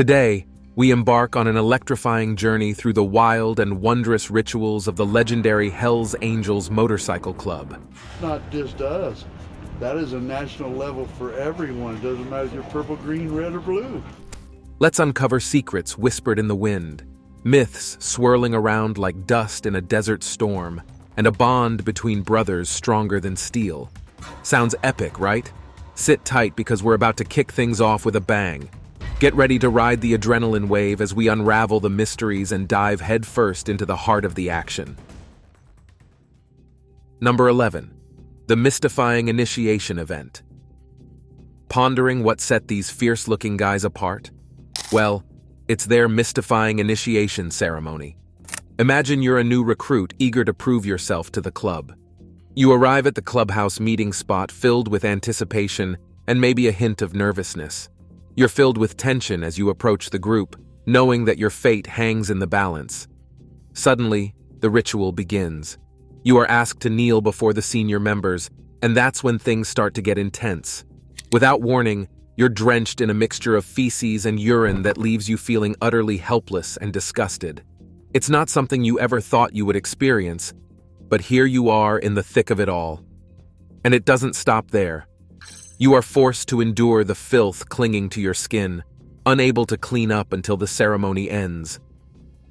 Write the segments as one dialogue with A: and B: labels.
A: Today, we embark on an electrifying journey through the wild and wondrous rituals of the legendary Hells Angels Motorcycle Club.
B: Not just us. That is a national level for everyone. It doesn't matter if you're purple, green, red, or blue.
A: Let's uncover secrets whispered in the wind, myths swirling around like dust in a desert storm, and a bond between brothers stronger than steel. Sounds epic, right? Sit tight because we're about to kick things off with a bang. Get ready to ride the adrenaline wave as we unravel the mysteries and dive headfirst into the heart of the action. Number 11. The mystifying initiation event. Pondering what set these fierce-looking guys apart? Well, it's their mystifying initiation ceremony. Imagine you're a new recruit eager to prove yourself to the club. You arrive at the clubhouse meeting spot filled with anticipation and maybe a hint of nervousness. You're filled with tension as you approach the group, knowing that your fate hangs in the balance. Suddenly, the ritual begins. You are asked to kneel before the senior members, and that's when things start to get intense. Without warning, you're drenched in a mixture of feces and urine that leaves you feeling utterly helpless and disgusted. It's not something you ever thought you would experience, but here you are in the thick of it all. And it doesn't stop there. You are forced to endure the filth clinging to your skin, unable to clean up until the ceremony ends.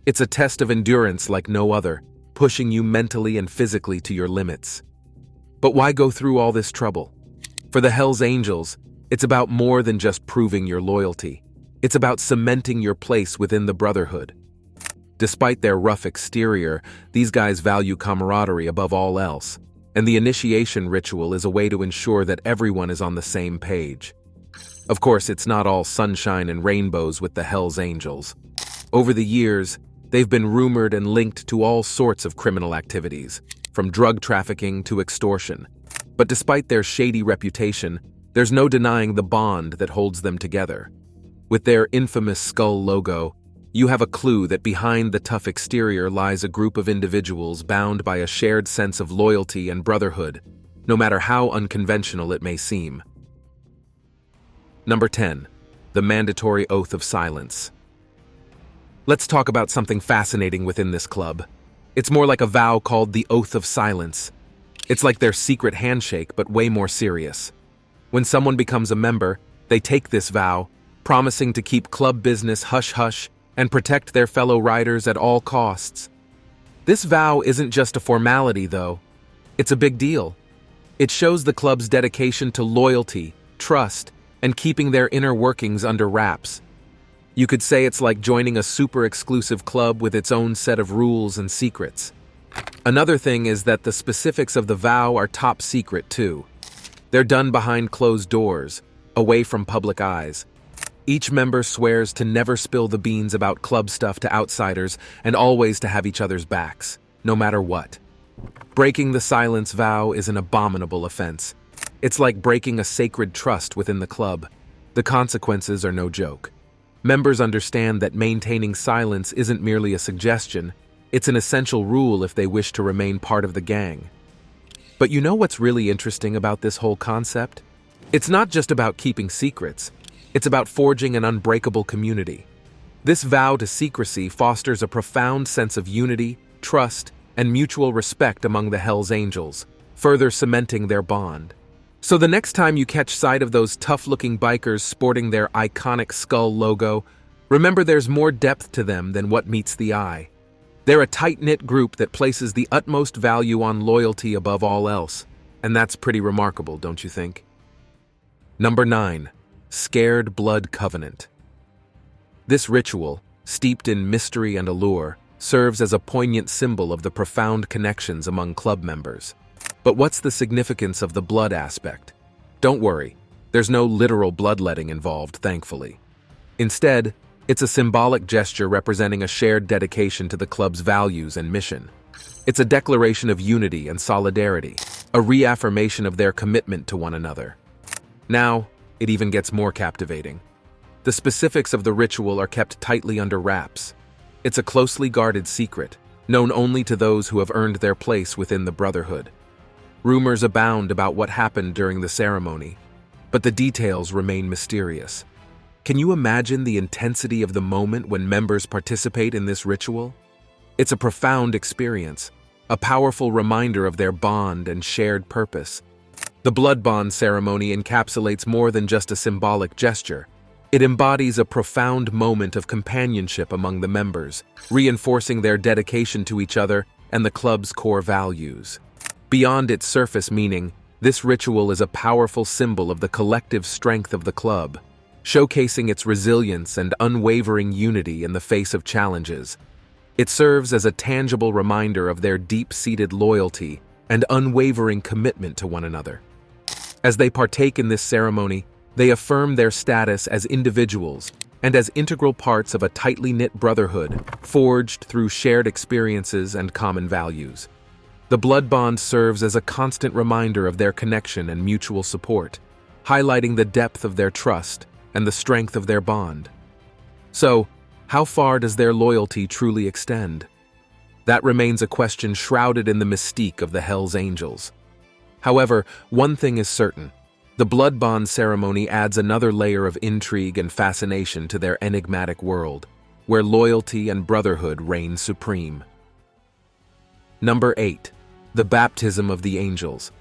A: It's a test of endurance like no other, pushing you mentally and physically to your limits. But why go through all this trouble? For the Hells Angels, it's about more than just proving your loyalty. It's about cementing your place within the Brotherhood. Despite their rough exterior, these guys value camaraderie above all else, and the initiation ritual is a way to ensure that everyone is on the same page. Of course, it's not all sunshine and rainbows with the Hells Angels. Over the years, they've been rumored and linked to all sorts of criminal activities, from drug trafficking to extortion. But despite their shady reputation, there's no denying the bond that holds them together. With their infamous skull logo, you have a clue that behind the tough exterior lies a group of individuals bound by a shared sense of loyalty and brotherhood, no matter how unconventional it may seem. Number 10. The mandatory oath of silence. Let's talk about something fascinating within this club. It's more like a vow called the Oath of Silence. It's like their secret handshake, but way more serious. When someone becomes a member, they take this vow, promising to keep club business hush-hush and protect their fellow riders at all costs. This vow isn't just a formality, though. It's a big deal. It shows the club's dedication to loyalty, trust, and keeping their inner workings under wraps. You could say it's like joining a super exclusive club with its own set of rules and secrets. Another thing is that the specifics of the vow are top secret too. They're done behind closed doors, away from public eyes. Each member swears to never spill the beans about club stuff to outsiders and always to have each other's backs, no matter what. Breaking the silence vow is an abominable offense. It's like breaking a sacred trust within the club. The consequences are no joke. Members understand that maintaining silence isn't merely a suggestion, it's an essential rule if they wish to remain part of the gang. But you know what's really interesting about this whole concept? It's not just about keeping secrets, it's about forging an unbreakable community. This vow to secrecy fosters a profound sense of unity, trust, and mutual respect among the Hells Angels, further cementing their bond. So the next time you catch sight of those tough-looking bikers sporting their iconic skull logo, remember there's more depth to them than what meets the eye. They're a tight-knit group that places the utmost value on loyalty above all else, and that's pretty remarkable, don't you think? Number 9. Scared Blood Covenant. This ritual, steeped in mystery and allure, serves as a poignant symbol of the profound connections among club members. But what's the significance of the blood aspect? Don't worry, there's no literal bloodletting involved, thankfully. Instead, it's a symbolic gesture representing a shared dedication to the club's values and mission. It's a declaration of unity and solidarity, a reaffirmation of their commitment to one another. Now, it even gets more captivating. The specifics of the ritual are kept tightly under wraps. It's a closely guarded secret, known only to those who have earned their place within the Brotherhood. Rumors abound about what happened during the ceremony, but the details remain mysterious. Can you imagine the intensity of the moment when members participate in this ritual? It's a profound experience, a powerful reminder of their bond and shared purpose. The blood bond ceremony encapsulates more than just a symbolic gesture. It embodies a profound moment of companionship among the members, reinforcing their dedication to each other and the club's core values. Beyond its surface meaning, this ritual is a powerful symbol of the collective strength of the club, showcasing its resilience and unwavering unity in the face of challenges. It serves as a tangible reminder of their deep-seated loyalty and unwavering commitment to one another. As they partake in this ceremony, they affirm their status as individuals and as integral parts of a tightly knit brotherhood forged through shared experiences and common values. The blood bond serves as a constant reminder of their connection and mutual support, highlighting the depth of their trust and the strength of their bond. So, how far does their loyalty truly extend? That remains a question shrouded in the mystique of the Hells Angels. However, one thing is certain. The blood bond ceremony adds another layer of intrigue and fascination to their enigmatic world, where loyalty and brotherhood reign supreme. Number 8. The Baptism of the Angels.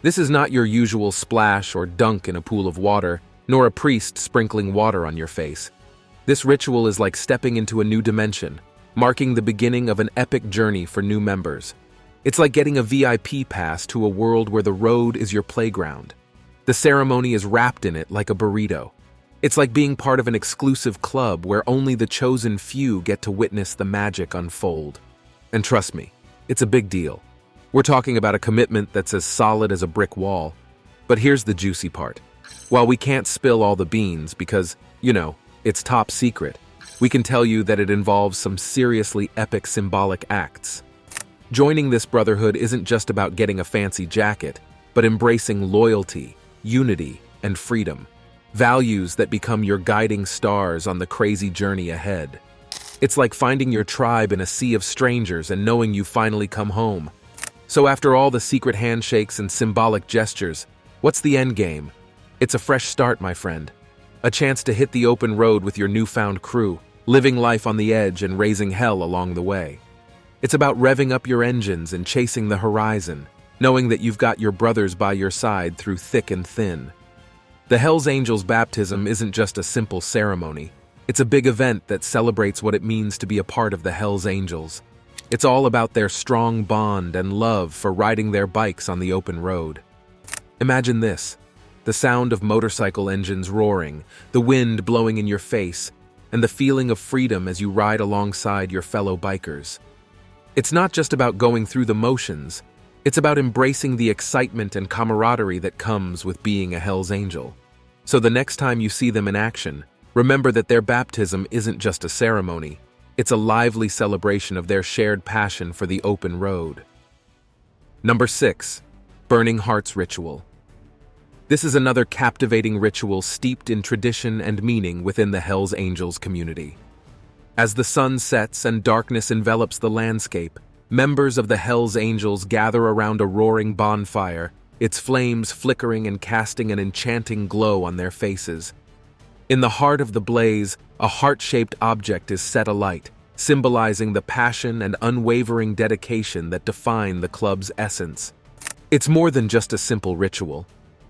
A: This is not your usual splash or dunk in a pool of water, nor a priest sprinkling water on your face. This ritual is like stepping into a new dimension, marking the beginning of an epic journey for new members. It's like getting a VIP pass to a world where the road is your playground. The ceremony is wrapped in it like a burrito. It's like being part of an exclusive club where only the chosen few get to witness the magic unfold. And trust me, it's a big deal. We're talking about a commitment that's as solid as a brick wall. But here's the juicy part. While we can't spill all the beans because, it's top secret, we can tell you that it involves some seriously epic symbolic acts. Joining this brotherhood isn't just about getting a fancy jacket, but embracing loyalty, unity, and freedom, values that become your guiding stars on the crazy journey ahead. It's like finding your tribe in a sea of strangers and knowing you finally come home. So after all the secret handshakes and symbolic gestures, what's the end game? It's a fresh start, my friend. A chance to hit the open road with your newfound crew, living life on the edge and raising hell along the way. It's about revving up your engines and chasing the horizon, knowing that you've got your brothers by your side through thick and thin. The Hells Angels baptism isn't just a simple ceremony. It's a big event that celebrates what it means to be a part of the Hells Angels. It's all about their strong bond and love for riding their bikes on the open road. Imagine this: the sound of motorcycle engines roaring, the wind blowing in your face, and the feeling of freedom as you ride alongside your fellow bikers. It's not just about going through the motions, it's about embracing the excitement and camaraderie that comes with being a Hells Angel. So the next time you see them in action, remember that their baptism isn't just a ceremony, it's a lively celebration of their shared passion for the open road. Number 6. Burning Hearts Ritual. This is another captivating ritual steeped in tradition and meaning within the Hells Angels community. As the sun sets and darkness envelops the landscape, members of the Hells Angels gather around a roaring bonfire, its flames flickering and casting an enchanting glow on their faces. In the heart of the blaze, a heart-shaped object is set alight, symbolizing the passion and unwavering dedication that define the club's essence. It's more than just a simple ritual.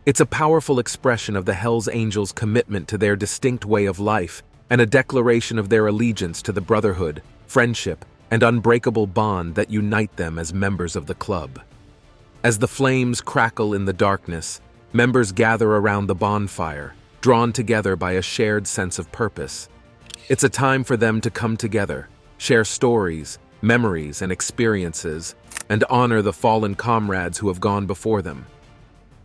A: It's a powerful expression of the Hells Angels' commitment to their distinct way of life, and a declaration of their allegiance to the brotherhood, friendship, and unbreakable bond that unite them as members of the club. As the flames crackle in the darkness, members gather around the bonfire, drawn together by a shared sense of purpose. It's a time for them to come together, share stories, memories, and experiences, and honor the fallen comrades who have gone before them.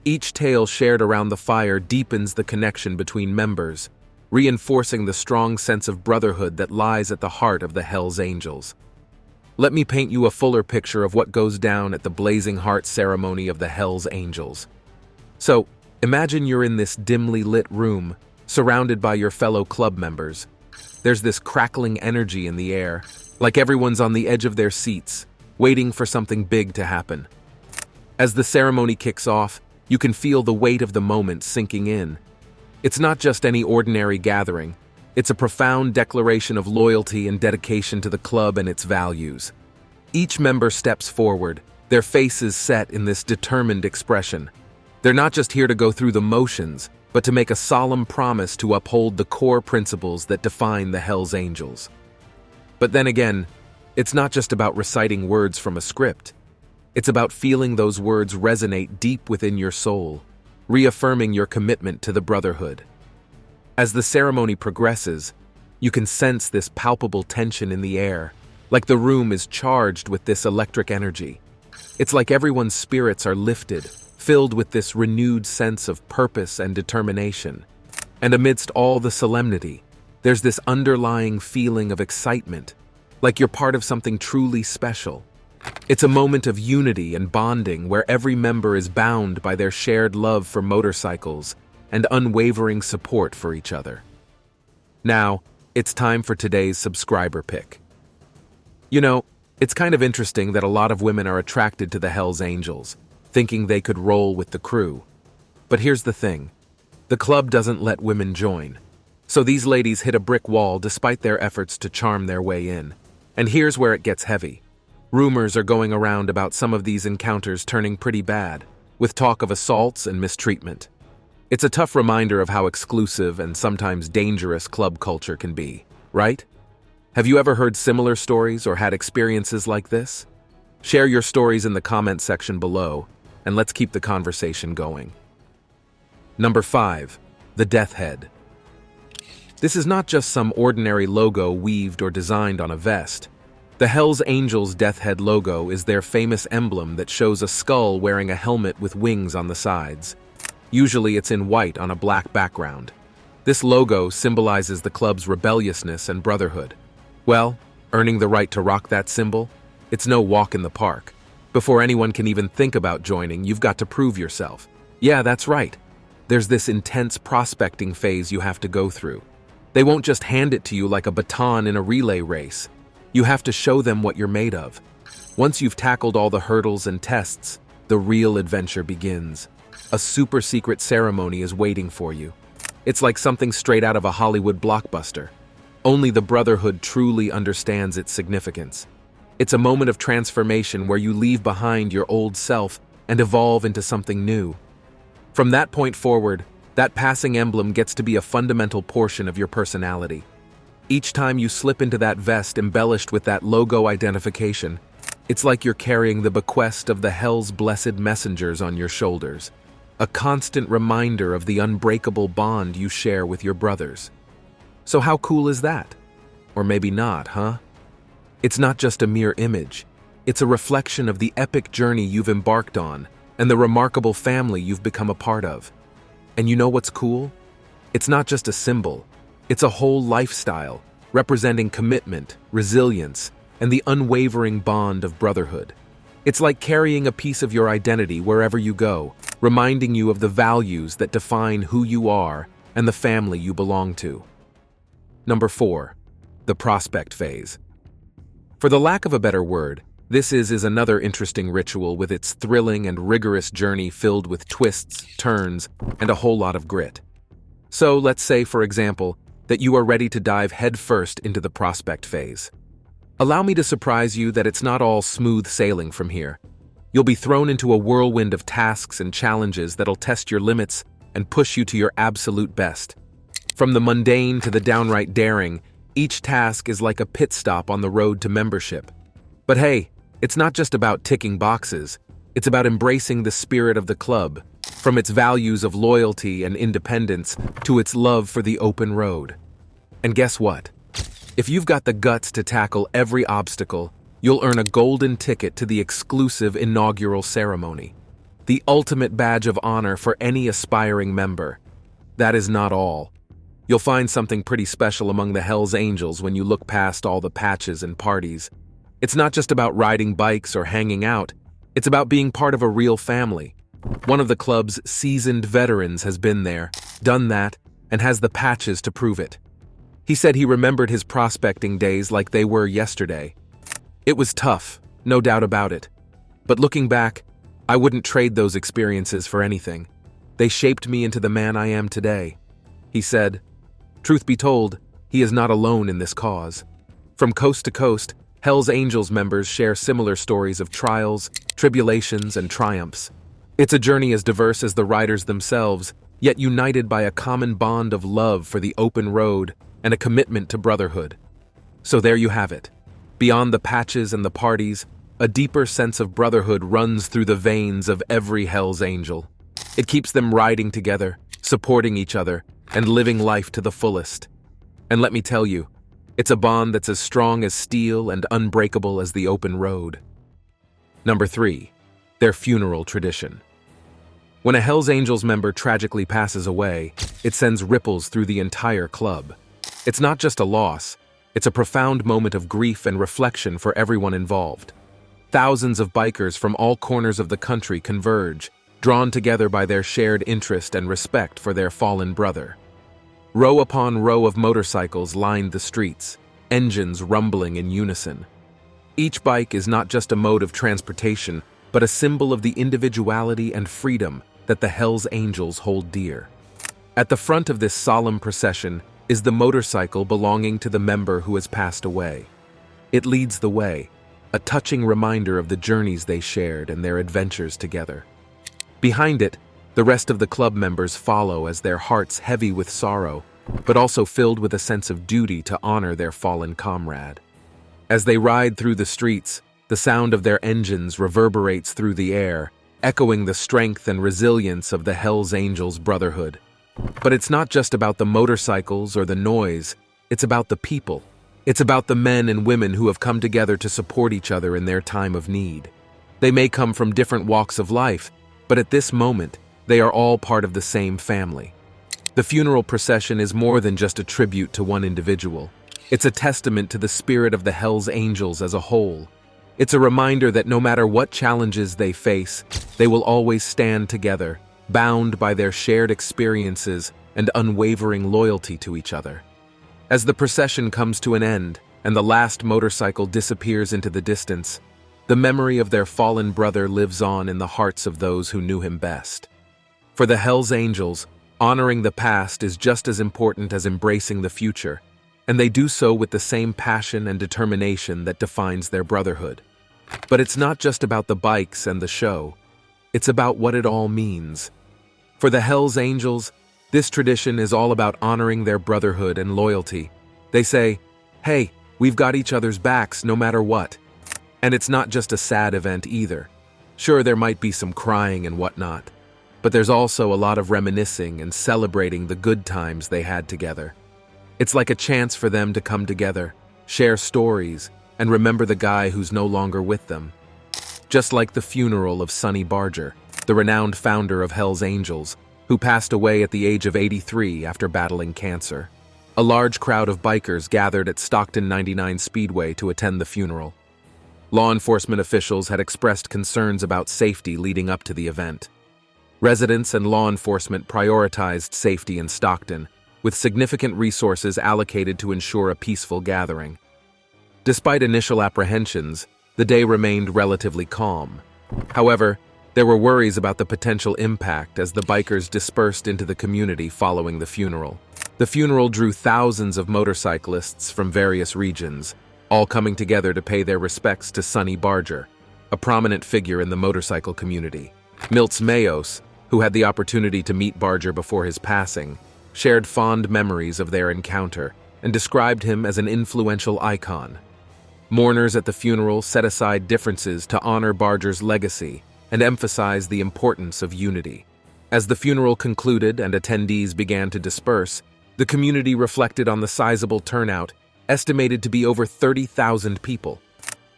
A: Each tale shared around the fire deepens the connection between members, reinforcing the strong sense of brotherhood that lies at the heart of the Hells Angels. Let me paint you a fuller picture of what goes down at the Blazing Heart ceremony of the Hells Angels. So, imagine you're in this dimly lit room, surrounded by your fellow club members. There's this crackling energy in the air, like everyone's on the edge of their seats, waiting for something big to happen. As the ceremony kicks off, you can feel the weight of the moment sinking in. It's not just any ordinary gathering. It's a profound declaration of loyalty and dedication to the club and its values. Each member steps forward, their faces set in this determined expression. They're not just here to go through the motions, but to make a solemn promise to uphold the core principles that define the Hells Angels. But then again, it's not just about reciting words from a script. It's about feeling those words resonate deep within your soul, reaffirming your commitment to the brotherhood. As the ceremony progresses, you can sense this palpable tension in the air, like the room is charged with this electric energy. It's like everyone's spirits are lifted, filled with this renewed sense of purpose and determination. And amidst all the solemnity, there's this underlying feeling of excitement, like you're part of something truly special. It's a moment of unity and bonding where every member is bound by their shared love for motorcycles and unwavering support for each other. Now, it's time for today's subscriber pick. You know, it's kind of interesting that a lot of women are attracted to the Hells Angels, thinking they could roll with the crew. But here's the thing. The club doesn't let women join. So these ladies hit a brick wall despite their efforts to charm their way in. And here's where it gets heavy. Rumors are going around about some of these encounters turning pretty bad, with talk of assaults and mistreatment. It's a tough reminder of how exclusive and sometimes dangerous club culture can be, right? Have you ever heard similar stories or had experiences like this? Share your stories in the comment section below, and let's keep the conversation going. Number 5. The Death Head. This is not just some ordinary logo weaved or designed on a vest. The Hells Angels' Death Head logo is their famous emblem that shows a skull wearing a helmet with wings on the sides. Usually it's in white on a black background. This logo symbolizes the club's rebelliousness and brotherhood. Well, earning the right to rock that symbol? It's no walk in the park. Before anyone can even think about joining, you've got to prove yourself. Yeah, that's right. There's this intense prospecting phase you have to go through. They won't just hand it to you like a baton in a relay race. You have to show them what you're made of. Once you've tackled all the hurdles and tests, the real adventure begins. A super secret ceremony is waiting for you. It's like something straight out of a Hollywood blockbuster. Only the Brotherhood truly understands its significance. It's a moment of transformation where you leave behind your old self and evolve into something new. From that point forward, that passing emblem gets to be a fundamental portion of your personality. Each time you slip into that vest embellished with that logo identification, it's like you're carrying the bequest of the Hell's blessed messengers on your shoulders, a constant reminder of the unbreakable bond you share with your brothers. So how cool is that? Or maybe not, huh? It's not just a mere image. It's a reflection of the epic journey you've embarked on and the remarkable family you've become a part of. And you know what's cool? It's not just a symbol. It's a whole lifestyle, representing commitment, resilience, and the unwavering bond of brotherhood. It's like carrying a piece of your identity wherever you go, reminding you of the values that define who you are and the family you belong to. Number 4. The prospect phase. For the lack of a better word, this is another interesting ritual with its thrilling and rigorous journey filled with twists, turns, and a whole lot of grit. So let's say, for example, that you are ready to dive headfirst into the prospect phase. Allow me to surprise you that it's not all smooth sailing from here. You'll be thrown into a whirlwind of tasks and challenges that'll test your limits and push you to your absolute best. From the mundane to the downright daring, each task is like a pit stop on the road to membership. But hey, it's not just about ticking boxes. It's about embracing the spirit of the club, from its values of loyalty and independence to its love for the open road. And guess what? If you've got the guts to tackle every obstacle, you'll earn a golden ticket to the exclusive inaugural ceremony, the ultimate badge of honor for any aspiring member. That is not all. You'll find something pretty special among the Hells Angels when you look past all the patches and parties. It's not just about riding bikes or hanging out. It's about being part of a real family. One of the club's seasoned veterans has been there, done that, and has the patches to prove it. He said he remembered his prospecting days like they were yesterday. It was tough, no doubt about it. But looking back, I wouldn't trade those experiences for anything. They shaped me into the man I am today. He said, "Truth be told, he is not alone in this cause. From coast to coast, Hell's Angels members share similar stories of trials, tribulations, and triumphs. It's a journey as diverse as the riders themselves, yet united by a common bond of love for the open road and a commitment to brotherhood. So there you have it. Beyond the patches and the parties, a deeper sense of brotherhood runs through the veins of every Hell's Angel. It keeps them riding together, supporting each other, and living life to the fullest. And let me tell you, it's a bond that's as strong as steel and unbreakable as the open road." Number 3. Their funeral tradition. When a Hell's Angels member tragically passes away, it sends ripples through the entire club. It's not just a loss, it's a profound moment of grief and reflection for everyone involved. Thousands of bikers from all corners of the country converge, drawn together by their shared interest and respect for their fallen brother. Row upon row of motorcycles lined the streets, engines rumbling in unison. Each bike is not just a mode of transportation, but a symbol of the individuality and freedom that the Hell's Angels hold dear. At the front of this solemn procession is the motorcycle belonging to the member who has passed away. It leads the way, a touching reminder of the journeys they shared and their adventures together. Behind it, the rest of the club members follow as their hearts heavy with sorrow, but also filled with a sense of duty to honor their fallen comrade. As they ride through the streets, the sound of their engines reverberates through the air, echoing the strength and resilience of the Hell's Angels brotherhood. But it's not just about the motorcycles or the noise, it's about the people. It's about the men and women who have come together to support each other in their time of need. They may come from different walks of life, but at this moment, they are all part of the same family. The funeral procession is more than just a tribute to one individual. It's a testament to the spirit of the Hell's Angels as a whole. It's a reminder that no matter what challenges they face, they will always stand together, bound by their shared experiences and unwavering loyalty to each other. As the procession comes to an end and the last motorcycle disappears into the distance, the memory of their fallen brother lives on in the hearts of those who knew him best. For the Hell's Angels, honoring the past is just as important as embracing the future, and they do so with the same passion and determination that defines their brotherhood. But it's not just about the bikes and the show, it's about what it all means. For the Hell's Angels, this tradition is all about honoring their brotherhood and loyalty. They say, "Hey, we've got each other's backs no matter what." And it's not just a sad event either. Sure, there might be some crying and whatnot, but there's also a lot of reminiscing and celebrating the good times they had together. It's like a chance for them to come together, share stories, and remember the guy who's no longer with them. Just like the funeral of Sonny Barger, the renowned founder of Hell's Angels, who passed away at the age of 83 after battling cancer. A large crowd of bikers gathered at Stockton 99 Speedway to attend the funeral. Law enforcement officials had expressed concerns about safety leading up to the event. Residents and law enforcement prioritized safety in Stockton, with significant resources allocated to ensure a peaceful gathering. Despite initial apprehensions, the day remained relatively calm. However, there were worries about the potential impact as the bikers dispersed into the community following the funeral. The funeral drew thousands of motorcyclists from various regions, all coming together to pay their respects to Sonny Barger, a prominent figure in the motorcycle community. Miltz Mayos, who had the opportunity to meet Barger before his passing, shared fond memories of their encounter and described him as an influential icon. Mourners at the funeral set aside differences to honor Barger's legacy and emphasize the importance of unity. As the funeral concluded and attendees began to disperse, the community reflected on the sizable turnout, estimated to be over 30,000 people.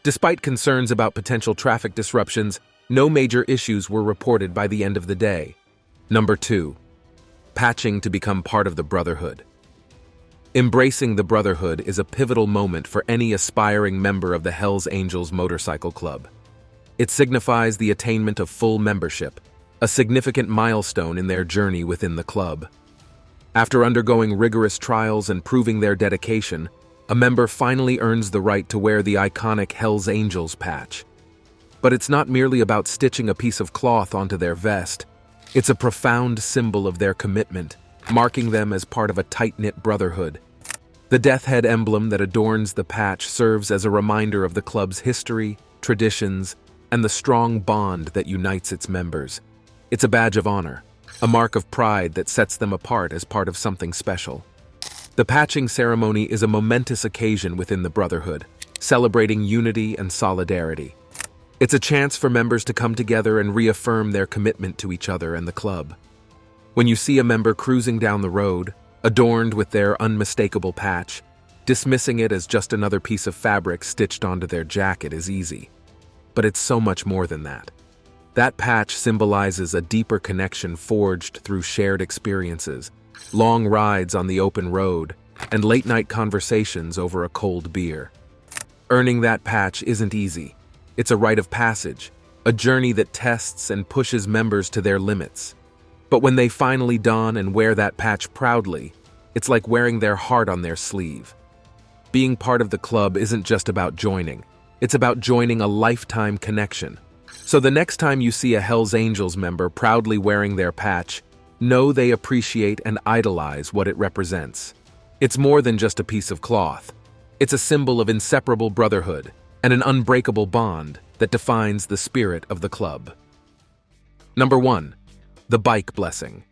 A: Despite concerns about potential traffic disruptions, no major issues were reported by the end of the day. Number 2. Patching to become part of the brotherhood. Embracing the brotherhood is a pivotal moment for any aspiring member of the Hell's Angels Motorcycle Club. It signifies the attainment of full membership, a significant milestone in their journey within the club. After undergoing rigorous trials and proving their dedication, a member finally earns the right to wear the iconic Hell's Angels patch. But it's not merely about stitching a piece of cloth onto their vest. It's a profound symbol of their commitment, marking them as part of a tight-knit brotherhood. The death head emblem that adorns the patch serves as a reminder of the club's history, traditions, and the strong bond that unites its members. It's a badge of honor, a mark of pride that sets them apart as part of something special. The patching ceremony is a momentous occasion within the brotherhood, celebrating unity and solidarity. It's a chance for members to come together and reaffirm their commitment to each other and the club. When you see a member cruising down the road, adorned with their unmistakable patch, dismissing it as just another piece of fabric stitched onto their jacket is easy. But it's so much more than that. That patch symbolizes a deeper connection forged through shared experiences, long rides on the open road, and late-night conversations over a cold beer. Earning that patch isn't easy. It's a rite of passage, a journey that tests and pushes members to their limits. But when they finally don and wear that patch proudly, it's like wearing their heart on their sleeve. Being part of the club isn't just about joining. It's about joining a lifetime connection. So the next time you see a Hells Angels member proudly wearing their patch, know they appreciate and idolize what it represents. It's more than just a piece of cloth. It's a symbol of inseparable brotherhood and an unbreakable bond that defines the spirit of the club. Number 1. The bike blessing.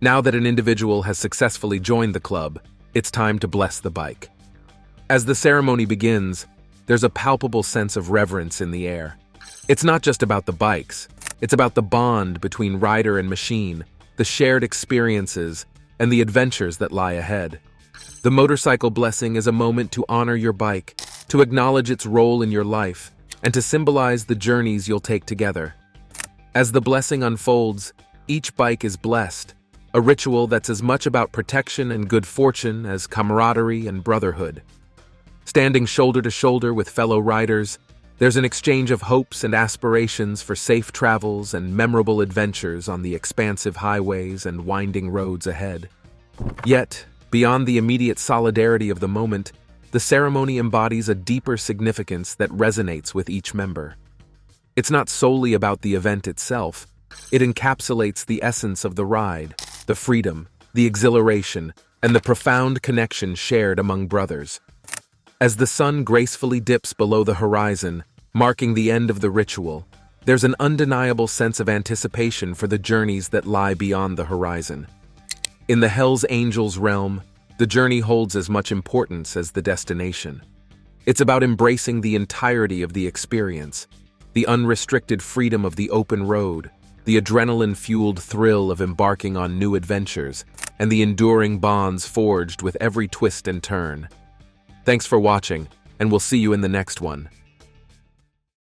A: Now that an individual has successfully joined the club, it's time to bless the bike. As the ceremony begins, there's a palpable sense of reverence in the air. It's not just about the bikes, it's about the bond between rider and machine, the shared experiences, and the adventures that lie ahead. The motorcycle blessing is a moment to honor your bike, to acknowledge its role in your life, and to symbolize the journeys you'll take together. As the blessing unfolds, each bike is blessed, a ritual that's as much about protection and good fortune as camaraderie and brotherhood. Standing shoulder to shoulder with fellow riders, there's an exchange of hopes and aspirations for safe travels and memorable adventures on the expansive highways and winding roads ahead. Yet, beyond the immediate solidarity of the moment, the ceremony embodies a deeper significance that resonates with each member. It's not solely about the event itself. It encapsulates the essence of the ride, the freedom, the exhilaration, and the profound connection shared among brothers. As the sun gracefully dips below the horizon, marking the end of the ritual, there's an undeniable sense of anticipation for the journeys that lie beyond the horizon. In the Hells Angels realm, the journey holds as much importance as the destination. It's about embracing the entirety of the experience, the unrestricted freedom of the open road, the adrenaline-fueled thrill of embarking on new adventures, and the enduring bonds forged with every twist and turn. Thanks for watching, and we'll see you in the next one.